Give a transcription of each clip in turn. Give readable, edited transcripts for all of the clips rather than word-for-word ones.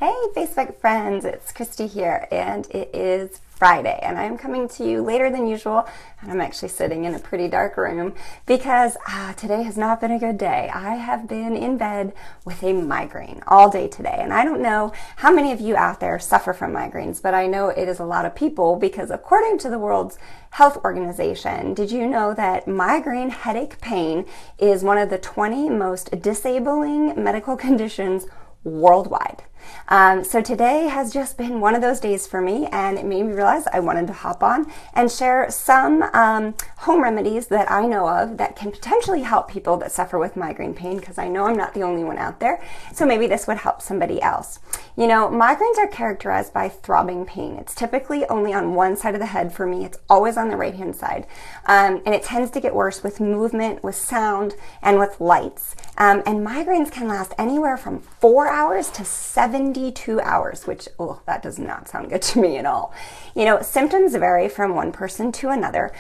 Hey Facebook friends, it's Christy here, and it is Friday, and I'm coming to you later than usual, and I'm actually sitting in a pretty dark room because today has not been a good day. I have been in bed with a migraine all day today, and I don't know how many of you out there suffer from migraines, but I know it is a lot of people because according to the World Health Organization, did you know that migraine headache pain is one of the 20 most disabling medical conditions worldwide? So today has just been one of those days for me, and it made me realize I wanted to hop on and share some home remedies that I know of that can potentially help people that suffer with migraine pain, because I know I'm not the only one out there, so maybe this would help somebody else. You know, migraines are characterized by throbbing pain. It's typically only on one side of the head. For me, it's always on the right hand side, and it tends to get worse with movement, with sound, and with lights. And migraines can last anywhere from 4 hours to 72 hours, which, oh, that does not sound good to me at all. You know, symptoms vary from one person to another.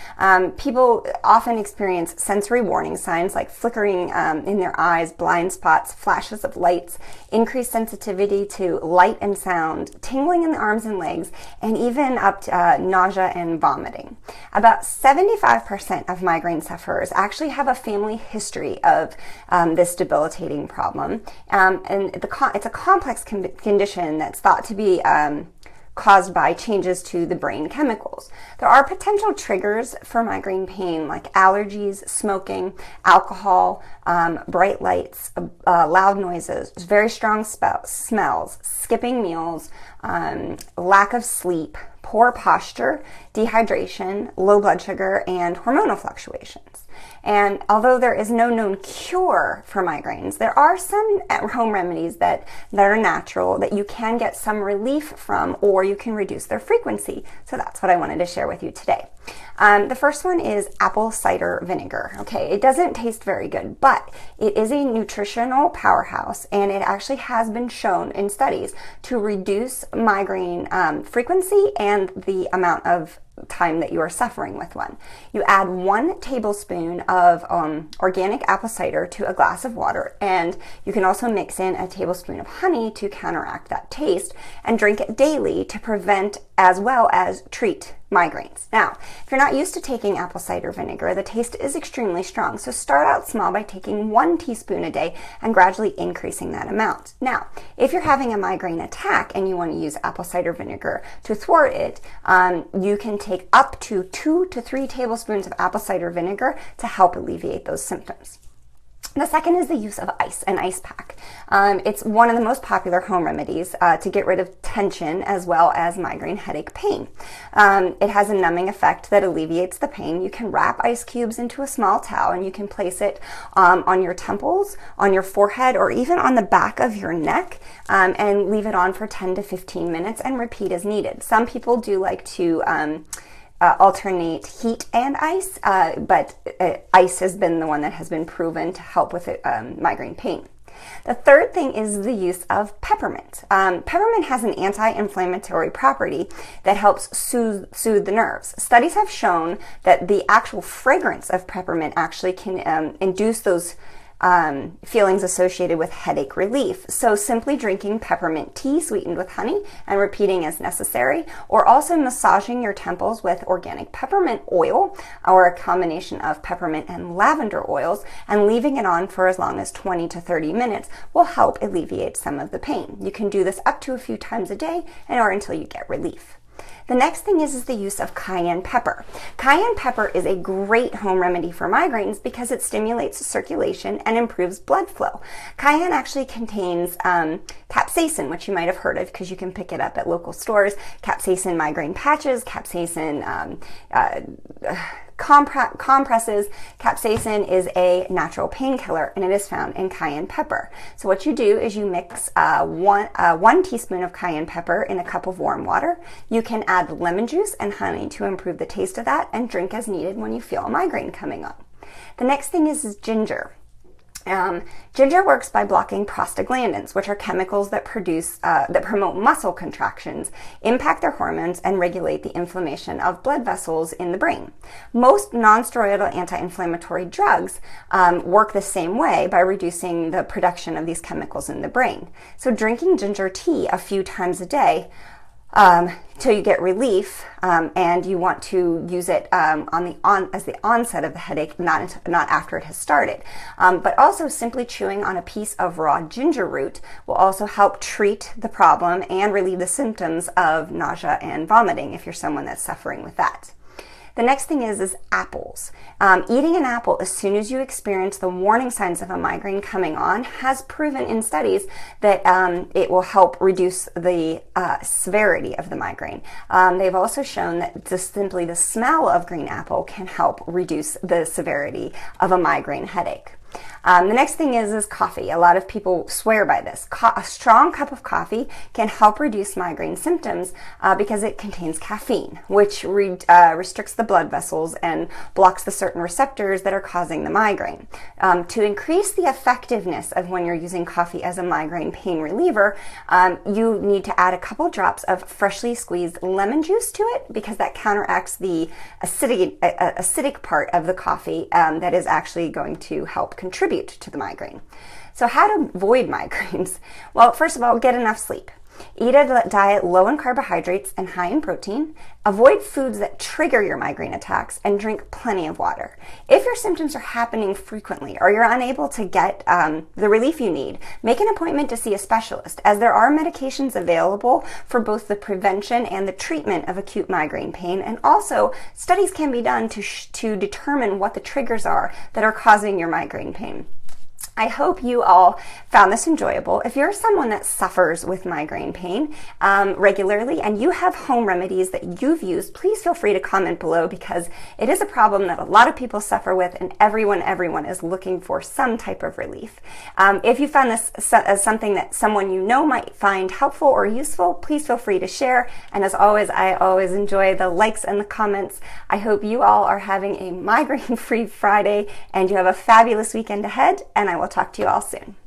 People often experience sensory warning signs like flickering in their eyes, blind spots, flashes of lights, increased sensitivity to light and sound, tingling in the arms and legs, and even up to nausea and vomiting. About 75% of migraine sufferers actually have a family history of this debilitating problem, and it's a complex condition that's thought to be caused by changes to the brain chemicals. There are potential triggers for migraine pain like allergies, smoking, alcohol, bright lights, loud noises, very strong smells, skipping meals, lack of sleep, poor posture, dehydration, low blood sugar, and hormonal fluctuations. And although there is no known cure for migraines, there are some home remedies that are natural that you can get some relief from, or you can reduce their frequency. So that's what I wanted to share with you today. The first one is apple cider vinegar. Okay, it doesn't taste very good, but it is a nutritional powerhouse, and it actually has been shown in studies to reduce migraine frequency and the amount of time that you are suffering with one. You add 1 tablespoon of organic apple cider to a glass of water, and you can also mix in a tablespoon of honey to counteract that taste, and drink it daily to prevent as well as treat migraines. Now, if you're not used to taking apple cider vinegar, the taste is extremely strong, so start out small by taking 1 teaspoon a day and gradually increasing that amount. Now, if you're having a migraine attack and you want to use apple cider vinegar to thwart it, you can take up to 2 to 3 tablespoons of apple cider vinegar to help alleviate those symptoms. The second is the use of ice, an ice pack. It's one of the most popular home remedies to get rid of tension as well as migraine headache pain. It has a numbing effect that alleviates the pain. You can wrap ice cubes into a small towel and you can place it on your temples, on your forehead, or even on the back of your neck, and leave it on for 10 to 15 minutes and repeat as needed. Some people do like to alternate heat and ice, but ice has been the one that has been proven to help with migraine pain. The third thing is the use of peppermint. Peppermint has an anti-inflammatory property that helps soothe the nerves. Studies have shown that the actual fragrance of peppermint actually can induce those feelings associated with headache relief. So simply drinking peppermint tea sweetened with honey and repeating as necessary, or also massaging your temples with organic peppermint oil or a combination of peppermint and lavender oils and leaving it on for as long as 20 to 30 minutes will help alleviate some of the pain. You can do this up to a few times a day or until you get relief. The next thing is the use of cayenne pepper. Cayenne pepper is a great home remedy for migraines because it stimulates circulation and improves blood flow. Cayenne actually contains capsaicin, which you might have heard of because you can pick it up at local stores. Capsaicin migraine patches, capsaicin compresses. Capsaicin is a natural painkiller, and it is found in cayenne pepper. So what you do is you mix 1 teaspoon of cayenne pepper in a cup of warm water. You can add lemon juice and honey to improve the taste of that, and drink as needed when you feel a migraine coming on. The next thing is ginger. Ginger works by blocking prostaglandins, which are chemicals that promote muscle contractions, impact their hormones, and regulate the inflammation of blood vessels in the brain. Most non-steroidal anti-inflammatory drugs work the same way by reducing the production of these chemicals in the brain. So drinking ginger tea a few times a day till you get relief, and you want to use it as the onset of the headache, not after it has started. But also simply chewing on a piece of raw ginger root will also help treat the problem and relieve the symptoms of nausea and vomiting if you're someone that's suffering with that. The next thing is apples. Eating an apple as soon as you experience the warning signs of a migraine coming on has proven in studies that it will help reduce the severity of the migraine. They've also shown that just simply the smell of green apple can help reduce the severity of a migraine headache. The next thing is coffee. A lot of people swear by this. A strong cup of coffee can help reduce migraine symptoms because it contains caffeine, which restricts the blood vessels and blocks the certain receptors that are causing the migraine. To increase the effectiveness of when you're using coffee as a migraine pain reliever, you need to add a couple drops of freshly squeezed lemon juice to it because that counteracts the acidic part of the coffee that is actually going to help contribute to the migraine. So how to avoid migraines? Well, first of all, get enough sleep. Eat a diet low in carbohydrates and high in protein. Avoid foods that trigger your migraine attacks and drink plenty of water. If your symptoms are happening frequently or you're unable to get the relief you need, make an appointment to see a specialist, as there are medications available for both the prevention and the treatment of acute migraine pain, and also studies can be done to determine what the triggers are that are causing your migraine pain. I hope you all found this enjoyable. If you're someone that suffers with migraine pain regularly and you have home remedies that you've used, please feel free to comment below because it is a problem that a lot of people suffer with and everyone is looking for some type of relief. If you found this as something that someone you know might find helpful or useful, please feel free to share. And as always, I always enjoy the likes and the comments. I hope you all are having a migraine-free Friday and you have a fabulous weekend ahead, and I will talk to you all soon.